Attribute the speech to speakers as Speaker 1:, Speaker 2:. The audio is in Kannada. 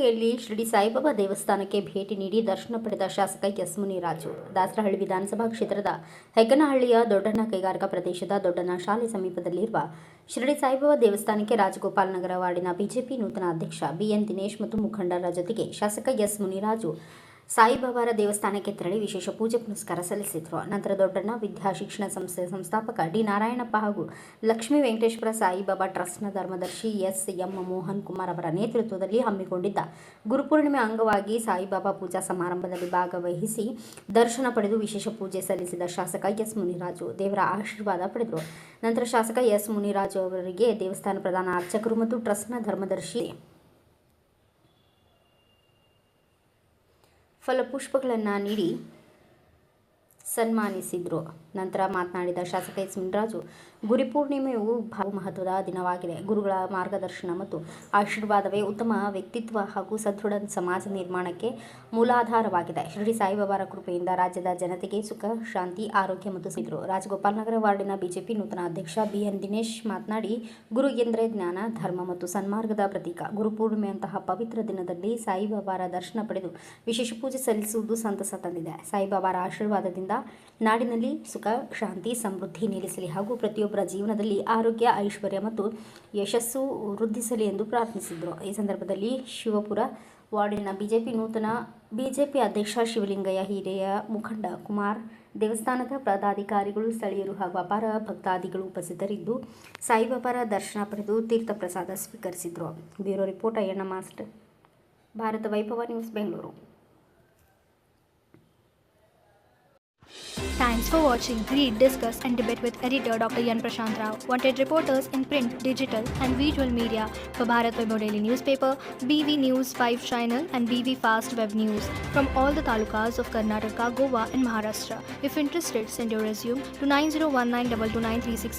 Speaker 1: ಹುಬ್ಬಳ್ಳಿಯಲ್ಲಿ ಶಿರಡಿ ಸಾಯಿಬಾಬಾ ದೇವಸ್ಥಾನಕ್ಕೆ ಭೇಟಿ ನೀಡಿ ದರ್ಶನ ಪಡೆದ ಶಾಸಕ ಎಸ್ ಮುನಿರಾಜು. ದಾಸರಹಳ್ಳಿ ವಿಧಾನಸಭಾ ಕ್ಷೇತ್ರದ ಹೆಗ್ಗನಹಳ್ಳಿಯ ದೊಡ್ಡಣ್ಣ ಕೈಗಾರಿಕಾ ಪ್ರದೇಶದ ದೊಡ್ಡಣ್ಣ ಶಾಲೆ ಸಮೀಪದಲ್ಲಿರುವ ಶಿರಡಿ ಸಾಯಿಬಾಬಾ ದೇವಸ್ಥಾನಕ್ಕೆ ರಾಜಗೋಪಾಲ್ ನಗರ ವಾರ್ಡಿನ ಬಿಜೆಪಿ ನೂತನ ಅಧ್ಯಕ್ಷ ಬಿಎನ್ ದಿನೇಶ್ ಮತ್ತು ಮುಖಂಡರ ಜೊತೆಗೆ ಶಾಸಕ ಎಸ್ ಮುನಿರಾಜು ಸಾಯಿಬಾಬಾರ ದೇವಸ್ಥಾನಕ್ಕೆ ತೆರಳಿ ವಿಶೇಷ ಪೂಜೆ ಪುನಸ್ಕಾರ ಸಲ್ಲಿಸಿದರು. ನಂತರ ದೊಡ್ಡಣ್ಣ ವಿದ್ಯಾ ಶಿಕ್ಷಣ ಸಂಸ್ಥೆ ಸಂಸ್ಥಾಪಕ ಡಿ ನಾರಾಯಣಪ್ಪ ಹಾಗೂ ಲಕ್ಷ್ಮೀ ವೆಂಕಟೇಶ್ವರ ಸಾಯಿಬಾಬಾ ಟ್ರಸ್ಟ್ನ ಧರ್ಮದರ್ಶಿ ಎಸ್ ಎಂ ಮೋಹನ್ ಕುಮಾರ್ ಅವರ ನೇತೃತ್ವದಲ್ಲಿ ಹಮ್ಮಿಕೊಂಡಿದ್ದ ಗುರುಪೂರ್ಣಿಮೆ ಅಂಗವಾಗಿ ಸಾಯಿಬಾಬಾ ಪೂಜಾ ಸಮಾರಂಭದಲ್ಲಿ ಭಾಗವಹಿಸಿ ದರ್ಶನ ಪಡೆದು ವಿಶೇಷ ಪೂಜೆ ಸಲ್ಲಿಸಿದ ಶಾಸಕ ಎಸ್ ಮುನಿರಾಜು ದೇವರ ಆಶೀರ್ವಾದ ಪಡೆದರು. ನಂತರ ಶಾಸಕ ಎಸ್ ಮುನಿರಾಜು ಅವರಿಗೆ ದೇವಸ್ಥಾನ ಪ್ರಧಾನ ಅರ್ಚಕರು ಮತ್ತು ಟ್ರಸ್ಟ್ನ ಧರ್ಮದರ್ಶಿ ಫಲಪುಷ್ಪಗಳನ್ನು ನೀಡಿ ಸನ್ಮಾನಿಸಿದರು. ನಂತರ ಮಾತನಾಡಿದ ಶಾಸಕ ಎಸ್ ಮುನಿರಾಜು, ಗುರುಪೂರ್ಣಿಮೆಯು ಮಹತ್ವದ ದಿನವಾಗಿದೆ. ಗುರುಗಳ ಮಾರ್ಗದರ್ಶನ ಮತ್ತು ಆಶೀರ್ವಾದವೇ ಉತ್ತಮ ವ್ಯಕ್ತಿತ್ವ ಹಾಗೂ ಸದೃಢ ಸಮಾಜ ನಿರ್ಮಾಣಕ್ಕೆ ಮೂಲಾಧಾರವಾಗಿದೆ. ಶಿರಡಿ ಸಾಯಿಬಾಬಾರ ಕೃಪೆಯಿಂದ ರಾಜ್ಯದ ಜನತೆಗೆ ಸುಖ, ಶಾಂತಿ, ಆರೋಗ್ಯ ಮತ್ತು ಸಿದ್ರು. ರಾಜಗೋಪಾಲ್ ನಗರ ವಾರ್ಡಿನ ಬಿಜೆಪಿ ನೂತನ ಅಧ್ಯಕ್ಷ ಬಿಎನ್ ದಿನೇಶ್ ಮಾತನಾಡಿ, ಗುರು ಎಂದರೆ ಜ್ಞಾನ, ಧರ್ಮ ಮತ್ತು ಸನ್ಮಾರ್ಗದ ಪ್ರತೀಕ. ಗುರುಪೂರ್ಣಿಮೆಯಂತಹ ಪವಿತ್ರ ದಿನದಲ್ಲಿ ಸಾಯಿಬಾಬಾರ ದರ್ಶನ ಪಡೆದು ವಿಶೇಷ ಪೂಜೆ ಸಲ್ಲಿಸುವುದು ಸಂತಸ ತಂದಿದೆ. ಸಾಯಿಬಾಬಾರ ಆಶೀರ್ವಾದದಿಂದ ನಾಡಿನಲ್ಲಿ ಸುಖ, ಶಾಂತಿ, ಸಮೃದ್ಧಿ ನೆಲೆಸಲಿ ಹಾಗೂ ಪ್ರತಿಯೊಬ್ಬರ ಜೀವನದಲ್ಲಿ ಆರೋಗ್ಯ, ಐಶ್ವರ್ಯ ಮತ್ತು ಯಶಸ್ಸು ವೃದ್ಧಿಸಲಿ ಎಂದು ಪ್ರಾರ್ಥಿಸಿದರು. ಈ ಸಂದರ್ಭದಲ್ಲಿ ಶಿವಪುರ ವಾರ್ಡಿನ ಬಿಜೆಪಿ ಅಧ್ಯಕ್ಷ ಶಿವಲಿಂಗಯ್ಯ, ಹಿರಿಯ ಮುಖಂಡ ಕುಮಾರ್, ದೇವಸ್ಥಾನದ ಪದಾಧಿಕಾರಿಗಳು, ಸ್ಥಳೀಯರು ಹಾಗೂ ಅಪಾರ ಭಕ್ತಾದಿಗಳು ಉಪಸ್ಥಿತರಿದ್ದು ಸಾಯಿಬಾಬಾರ ದರ್ಶನ ಪಡೆದು ತೀರ್ಥ ಪ್ರಸಾದ ಸ್ವೀಕರಿಸಿದರು. Bureau report Ayyanna master, Bharata Vaibhava news, Bengaluru.
Speaker 2: Thanks for watching. Read, discuss and debate with editor Dr. Yan Prashant Rao. Wanted reporters in print, digital and visual media for Bharat Vaibhav Daily Newspaper, BV News 5 Channel and BV Fast Web News from all the talukas of Karnataka, Goa and Maharashtra. If interested, send your resume to 9019229369.